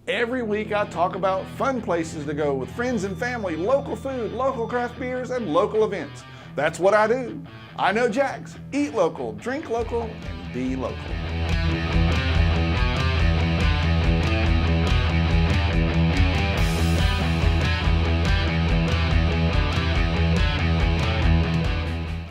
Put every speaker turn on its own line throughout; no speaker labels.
Every week I talk about fun places to go with friends and family, local food, local craft beers, and local events. That's what I do. I Know Jax. Eat local, drink local, and be local.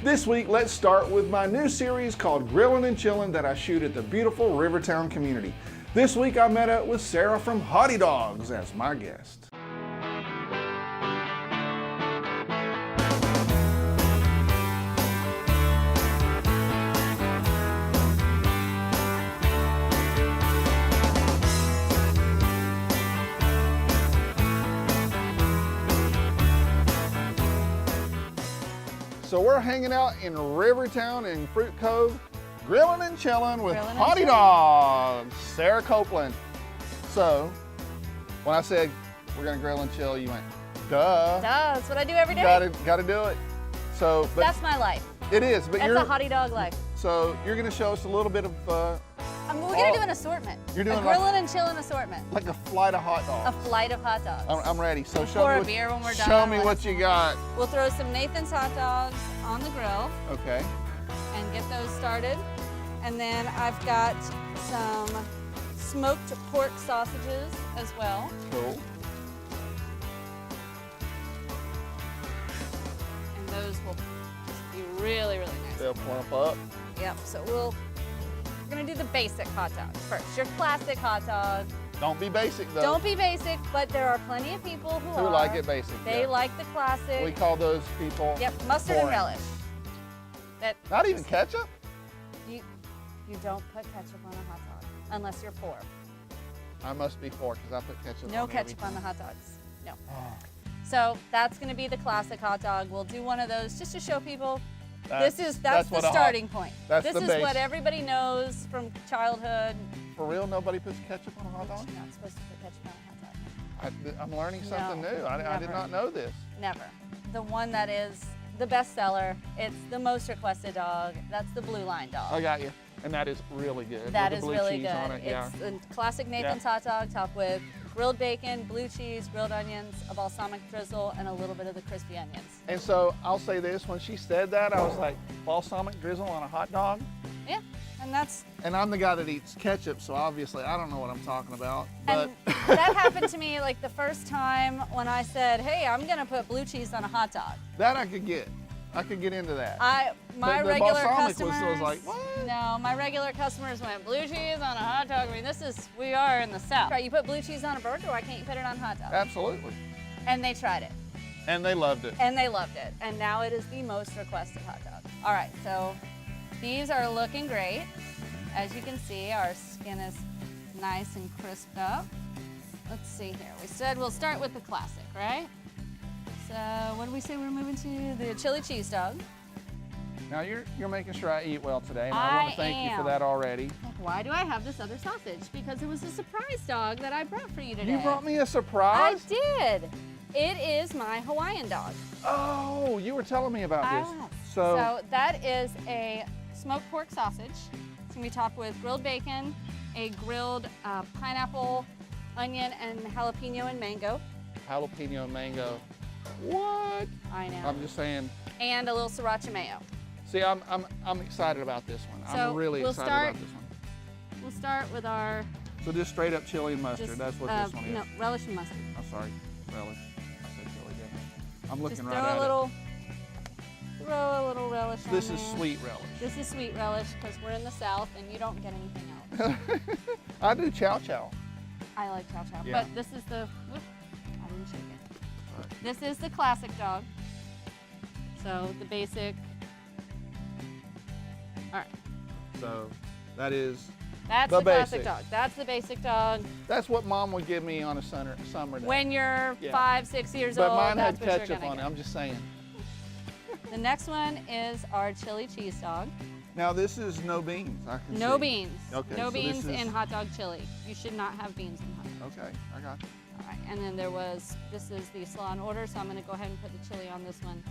This week, let's start with my new series called Grillin' and Chillin' that I shoot at the beautiful RiverTown community. This week, I met up with Sarah from Hottie Dawgs as my guest. So we're hanging out in RiverTown in Fruit Cove, grilling and chilling with Hottie Dawgs, Sarah Copeland. So when I said we're gonna grill and chill, you went, duh.
Duh, that's what I do every day.
Gotta do it. So, but
that's my life.
It is, but
that's a Hottie Dawg life.
So you're gonna show us a little bit of.
We're gonna do an assortment.
You're doing
a grilling and chilling assortment.
Like a flight of hot dogs.
A flight of hot dogs.
I'm ready. So
pour a beer when we're done.
Show me what you got.
We'll throw some Nathan's hot dogs on the grill.
Okay.
And get those started. And then I've got some smoked pork sausages as well.
Cool.
And those will just be really, really nice.
They'll plump up.
Yep. So we're gonna do the basic hot dog first. Your classic hot dog.
Don't be basic though.
Don't be basic, but there are plenty of people who
like it basic.
They like the classic.
We call those people.
Yep, mustard
boring.
and relish.
Not even ketchup?
You don't put ketchup on a hot dog unless you're poor.
I must be poor because I put ketchup on
No ketchup on the hot dogs. No.
Oh.
So that's gonna be the classic hot dog. We'll do one of those just to show people. That's the starting point.
This
is what everybody knows from childhood.
For real, nobody puts ketchup on a hot dog?
You're not supposed to put ketchup on a hot dog.
I'm learning something new. I did not know this.
Never. The one that is the best seller, it's the most requested dog, that's the Blue Line dog.
I got you. And that is really good.
That
with
is
the blue
really
cheese
good.
on it.
It's a classic Nathan's hot dog topped with grilled bacon, blue cheese, grilled onions, a balsamic drizzle, and a little bit of the crispy onions.
And so I'll say this, when she said that, I was like, balsamic drizzle on a hot dog?
Yeah, and that's...
And I'm the guy that eats ketchup, so obviously I don't know what I'm talking about. But
and that happened to me like the first time when I said, hey, I'm gonna put blue cheese on a hot dog.
That I could get. I could get into that.
My
the
regular
balsamic
customers
was like, what?
No, my regular customers went, blue cheese on a hot dog. I mean, we are in the South. Right, you put blue cheese on a burger, why can't you put it on a hot dog?
Absolutely.
And they tried it.
And they loved it.
And they loved it. And now it is the most requested hot dog. All right, so these are looking great. As you can see, our skin is nice and crisped up. Let's see here. We said we'll start with the classic, right? So what did we say we're moving to? The chili cheese dog.
Now you're making sure I eat well today, and I want to thank you for that already.
Why do I have this other sausage? Because it was a surprise dog that I brought for you today.
You brought me a surprise?
I did. It is my Hawaiian dog.
Oh, you were telling me about this.
So that is a smoked pork sausage. It's gonna be topped with grilled bacon, a grilled pineapple, onion, and jalapeno and mango.
Jalapeno and mango. What?
I know.
I'm just saying.
And a little sriracha mayo.
See, I'm excited about this one.
So
I'm really excited about this one.
We'll start with our...
So just straight up chili and mustard. That's what this one is.
No, relish and mustard.
I'm sorry, relish. I said chili, didn't I? I'm looking
just
right at it.
Throw a little relish on
This
there.
is sweet relish.
This is sweet relish because we're in the South and you don't get anything else.
I do chow chow.
I like chow chow,
Yeah.
but this is the... Whoop, I didn't shake it. This is the classic dog. So the basic. All right.
So that is
That's the classic dog. That's the basic dog.
That's what Mom would give me on a summer day.
When you're 5, 6 years
but
old,
mine
that's
had
what
ketchup
you're
on it.
get.
I'm just saying.
The next one is our chili cheese dog.
Now this is no beans. I can
No
see.
beans.
Okay.
No
so
beans
this is...
in hot dog chili. You should not have beans in hot dog.
Okay, I got you.
All right, and then this is the salon order, so I'm gonna go ahead and put the chili on this one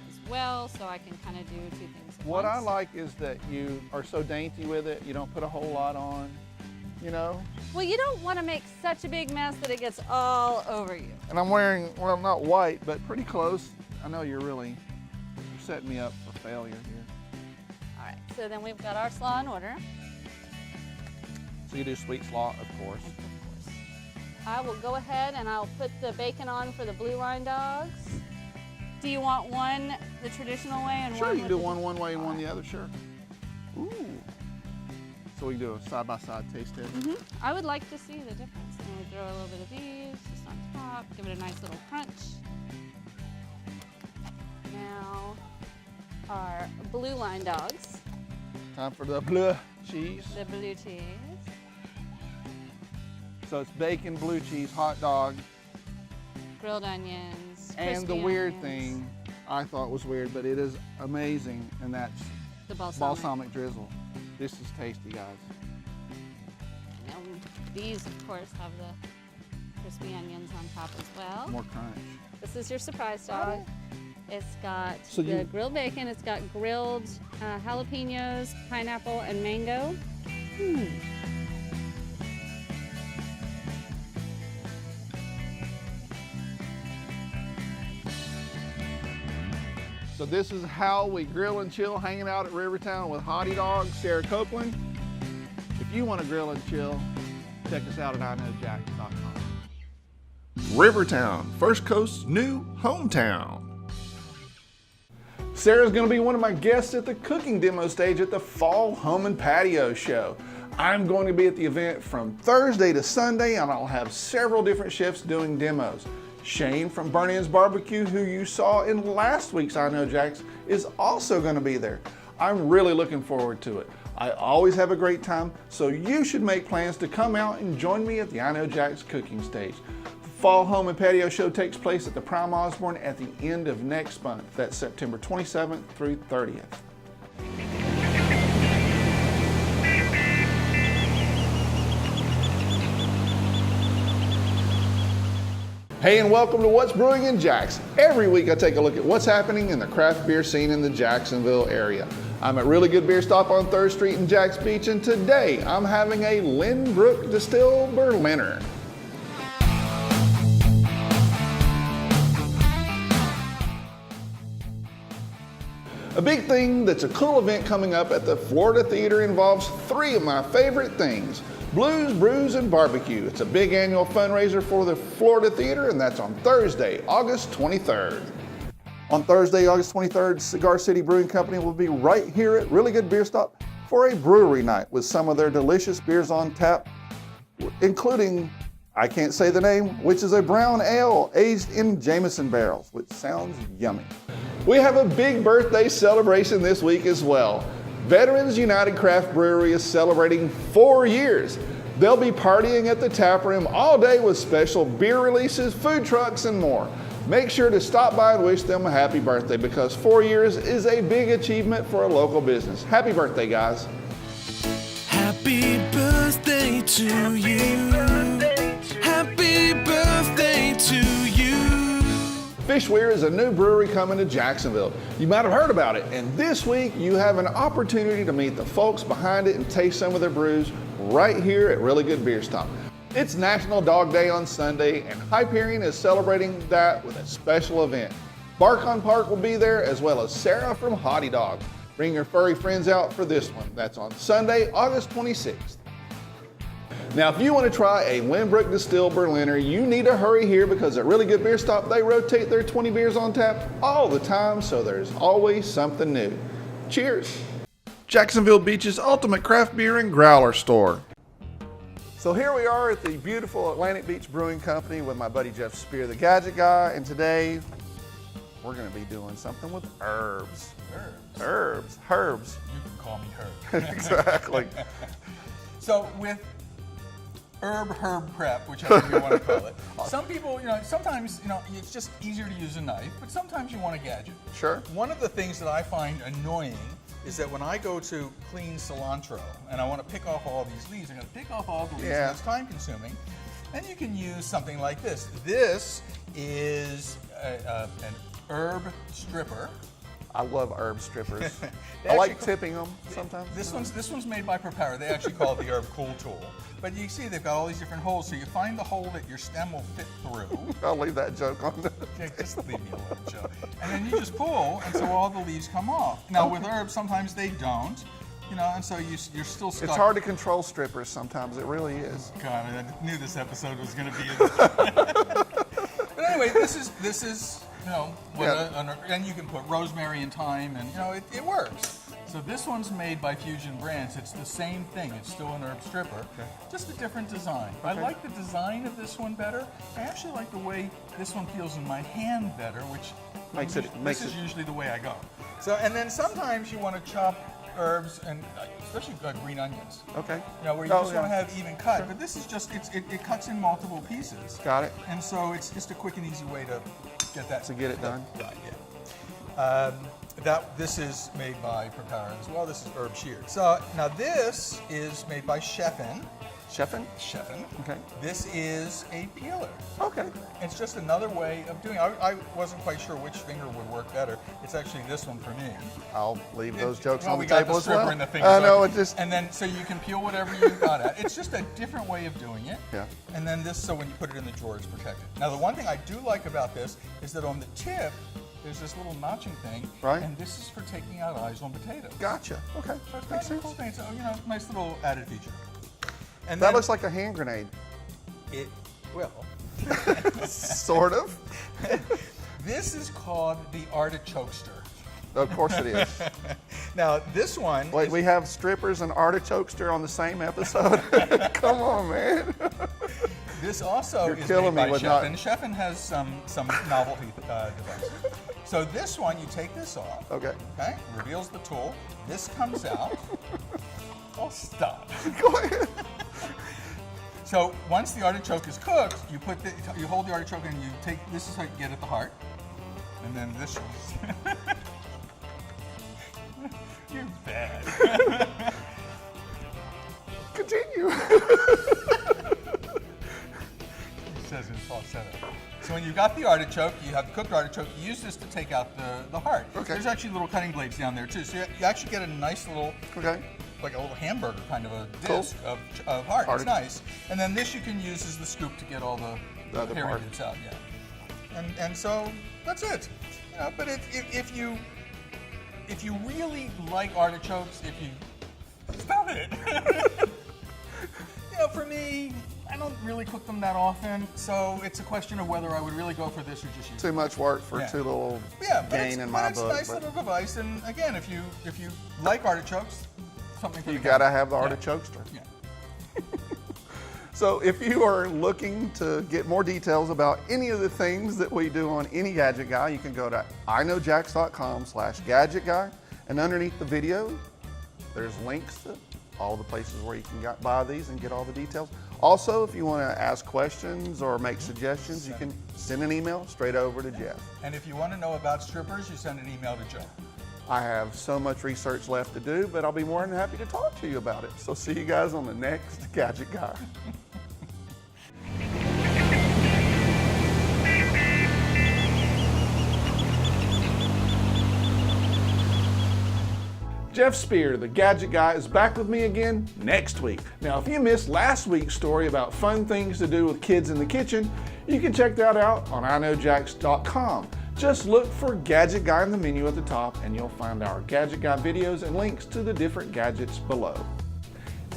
as well, so I can kind of do 2 things at
What I
once.
like is that you are so dainty with it. You don't put a whole lot on. you know.
Well, you don't want to make such a big mess that it gets all over you.
And I'm wearing, well, not white, but pretty close. I know you're setting me up for failure here.
All right, so then we've got our slaw in order.
So you do sweet slaw, of course.
Of course. I will go ahead and I'll put the bacon on for the blue line dogs. Do you want one the traditional way and
sure,
one
you can do one way and one the other, sure. Ooh. So we can do a side-by-side taste test.
I would like to see the difference. And we throw a little bit of these just on top, give it a nice little crunch. Now, our blue line dogs.
Time for the blue cheese.
The blue cheese.
So it's bacon, blue cheese, hot dog.
Grilled onions,
and the weird thing I thought was weird, but it is amazing, and that's
the
balsamic drizzle. This is tasty, guys.
And these, of course, have the crispy onions on top as well.
More crunch.
This is your surprise dog. It's got grilled bacon. It's got grilled jalapenos, pineapple, and mango.
So this is how we grill and chill, hanging out at RiverTown with Hottie Dawgs, Sarah Copeland. If you want to grill and chill, check us out at iknowjax.com. RiverTown, First Coast's new hometown. Sarah's going to be one of my guests at the cooking demo stage at the Fall Home and Patio Show. I'm going to be at the event from Thursday to Sunday, and I'll have several different chefs doing demos. Shane from Burn Ends Barbecue, who you saw in last week's I Know Jax, is also going to be there. I'm really looking forward to it. I always have a great time, so you should make plans to come out and join me at the I Know Jax cooking stage. The Fall Home and Patio Show takes place at the Prime Osborne at the end of next month. That's September 27th through 30th. Hey, and welcome to What's Brewing in Jax. Every week I take a look at what's happening in the craft beer scene in the Jacksonville area. I'm at Really Good Beer Stop on 3rd Street in Jax Beach, and today I'm having a Lynbrook Distilled Berliner. A big thing that's a cool event coming up at the Florida Theater involves 3 of my favorite things: Blues, Brews, and Barbecue. It's a big annual fundraiser for the Florida Theater, and that's on Thursday, August 23rd. On Thursday, August 23rd, Cigar City Brewing Company will be right here at Really Good Beer Stop for a brewery night with some of their delicious beers on tap, including, I can't say the name, which is a brown ale aged in Jameson barrels, which sounds yummy. We have a big birthday celebration this week as well. Veterans United Craft Brewery is celebrating 4 years. They'll be partying at the tap room all day with special beer releases, food trucks, and more. Make sure to stop by and wish them a happy birthday, because 4 years is a big achievement for a local business. Happy birthday, guys.
Happy birthday to you. Happy birthday to you.
Fishweir is a new brewery coming to Jacksonville. You might have heard about it, and this week you have an opportunity to meet the folks behind it and taste some of their brews right here at Really Good Beer Stop. It's National Dog Day on Sunday, and Hyperion is celebrating that with a special event. Bark on Park will be there, as well as Sarah from Hottie Dawgs. Bring your furry friends out for this one. That's on Sunday, August 26th. Now, if you want to try a Lynbrook Distilled Berliner, you need to hurry here, because at Really Good Beer Stop, they rotate their 20 beers on tap all the time, so there's always something new. Cheers. Jacksonville Beach's ultimate craft beer and growler store. So here we are at the beautiful Atlantic Beach Brewing Company with my buddy Jeff Spear, the Gadget Guy, and today we're going to be doing something with herbs. Herbs.
You can call me Herb.
Exactly.
So with herb prep, whichever you want to call it. Some people, sometimes, it's just easier to use a knife, but sometimes you want a gadget.
Sure.
One of the things that I find annoying is that when I go to clean cilantro and I want to pick off all these leaves, I'm going to pick off all the leaves, and it's time consuming. And you can use something like this. This is an herb stripper.
I love herb strippers.
They
I like
actually-
tipping them sometimes.
This one's made by Prepare. They actually call it the Herb Cool Tool. But you see they've got all these different holes, so you find the hole that your stem will fit through.
I'll leave that joke on.
Yeah, just leave me alone, Joe. And then you just pull, and so all the leaves come off. Now with herbs, sometimes they don't, you know, and so you're still stuck.
It's hard to control strippers sometimes. It really is.
God, I knew this episode was going to be. But anyway, this is you know, and you can put rosemary and thyme, and you know it works. So this one's made by Fusion Brands. It's the same thing. It's still an herb stripper, just a different design. I like the design of this one better. I actually like the way this one feels in my hand better, which
Makes
this is usually the way I go. So, and then sometimes you want to chop herbs and especially green onions.
Okay.
You know, where you just want to have even cut. But this is just it cuts in multiple pieces.
Got it.
And so it's just a quick and easy way to get that.
To get it done.
Right. Yeah. This is made by Prepare as well. This is herb sheared. So now this is made by Chefin.
Chefin?
Chefin.
Okay.
This is a peeler.
Okay.
It's just another way of doing it. I wasn't quite sure which finger would work better. It's actually this one for me.
I'll leave those jokes
Well,
on the
we got
table
the
as well.
stripper in the finger.
I
so
know, it just...
And then, so you can peel whatever you've got at. It's just a different way of doing it.
Yeah.
And then this, so when you put it in the drawer, it's protected. Now, the one thing I do like about this is that on the tip, there's this little notching thing.
Right.
And this is for taking out eyes on potatoes.
Gotcha. Okay.
So it's
Makes
kind of a cool
sense.
thing. It's a, you know, nice little added feature. And
That
then
looks like a hand grenade.
it will.
Sort of.
This is called the artichokester.
Of course it is.
Now, this one.
Wait, we have strippers and artichokester on the same episode? Come on, man.
This also
You're
is
killing
made
me
by
with
Chefin.
not-
Chefin has some novelty devices. So this one, you take this off.
Okay.
Okay. Reveals the tool. This comes out. Oh, stop.
Go ahead.
So once the artichoke is cooked, you hold the artichoke and you take. This is how you get at the heart, and then this. You're bad.
Continue.
It says in falsetto. So when you got the artichoke, you have the cooked artichoke, you use this to take out the heart.
Okay.
There's actually little cutting blades down there too. So you actually get a nice little,
Okay.
like a little hamburger kind of a
Cool.
disc of heart. It's
Artichoke.
nice. And then this you can use as the scoop to get all the
other
hairy
part.
bits out. Yeah. And so that's it. You know, but if you really like artichokes, if you stop it. You know, for me, I don't really cook them that often, so it's a question of whether I would really go for this or just use
Too much work for
Yeah.
too little
but
gain in my
it's
book.
a nice
but
little device, and again, if you like artichokes, something for
you
the
gotta
family.
have the
Yeah.
artichokester.
Yeah.
So if you are looking to get more details about any of the things that we do on any Gadget Guy, you can go to iknowjax.com/Gadget Guy, and underneath the video, there's links to all the places where you can buy these and get all the details. Also, if you want to ask questions or make suggestions, you can send an email straight over to Jeff.
And if you want to know about strippers, you send an email to Joe.
I have so much research left to do, but I'll be more than happy to talk to you about it. So see you guys on the next Gadget Guy. Jeff Spear, the Gadget Guy, is back with me again next week. Now, if you missed last week's story about fun things to do with kids in the kitchen, you can check that out on iknowjax.com. Just look for Gadget Guy in the menu at the top and you'll find our Gadget Guy videos and links to the different gadgets below.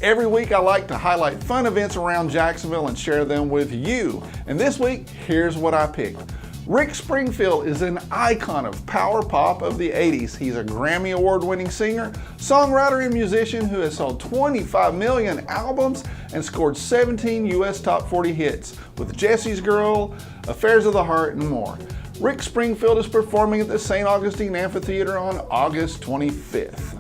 Every week I like to highlight fun events around Jacksonville and share them with you. And this week, here's what I picked. Rick Springfield is an icon of power pop of the 80s. He's a Grammy Award-winning singer, songwriter, and musician who has sold 25 million albums and scored 17 US Top 40 hits with Jesse's Girl, Affairs of the Heart, and more. Rick Springfield is performing at the St. Augustine Amphitheater on August 25th.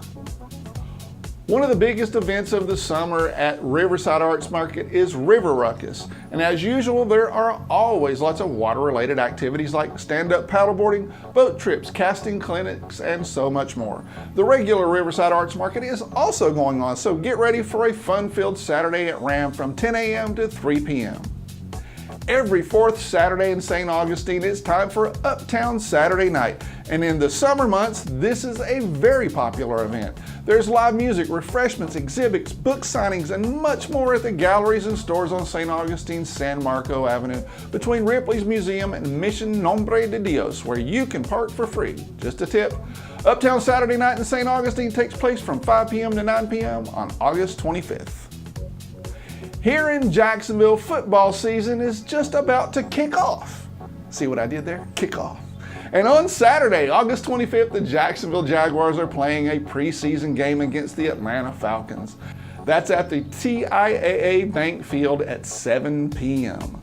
One of the biggest events of the summer at Riverside Arts Market is River Ruckus. And as usual, there are always lots of water-related activities like stand-up paddleboarding, boat trips, casting clinics, and so much more. The regular Riverside Arts Market is also going on, so get ready for a fun-filled Saturday at RAM from 10 a.m. to 3 p.m. Every fourth Saturday in St. Augustine, it's time for Uptown Saturday Night. And in the summer months, this is a very popular event. There's live music, refreshments, exhibits, book signings, and much more at the galleries and stores on St. Augustine's San Marco Avenue between Ripley's Museum and Mission Nombre de Dios, where you can park for free. Just a tip. Uptown Saturday Night in St. Augustine takes place from 5 p.m. to 9 p.m. on August 25th. Here in Jacksonville, football season is just about to kick off. See what I did there? Kick off. And on Saturday, August 25th, the Jacksonville Jaguars are playing a preseason game against the Atlanta Falcons. That's at the TIAA Bank Field at 7 p.m.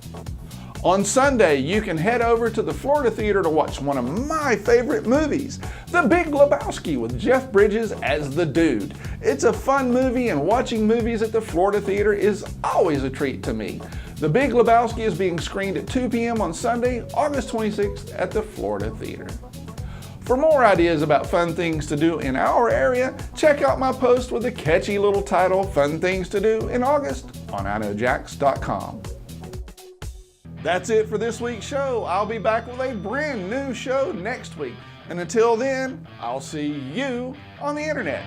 On Sunday, you can head over to the Florida Theater to watch one of my favorite movies, The Big Lebowski, with Jeff Bridges as the dude. It's a fun movie, and watching movies at the Florida Theater is always a treat to me. The Big Lebowski is being screened at 2 p.m. on Sunday, August 26th at the Florida Theater. For more ideas about fun things to do in our area, check out my post with the catchy little title, Fun Things to Do in August on iknowjax.com. That's it for this week's show. I'll be back with a brand new show next week. And until then, I'll see you on the internet.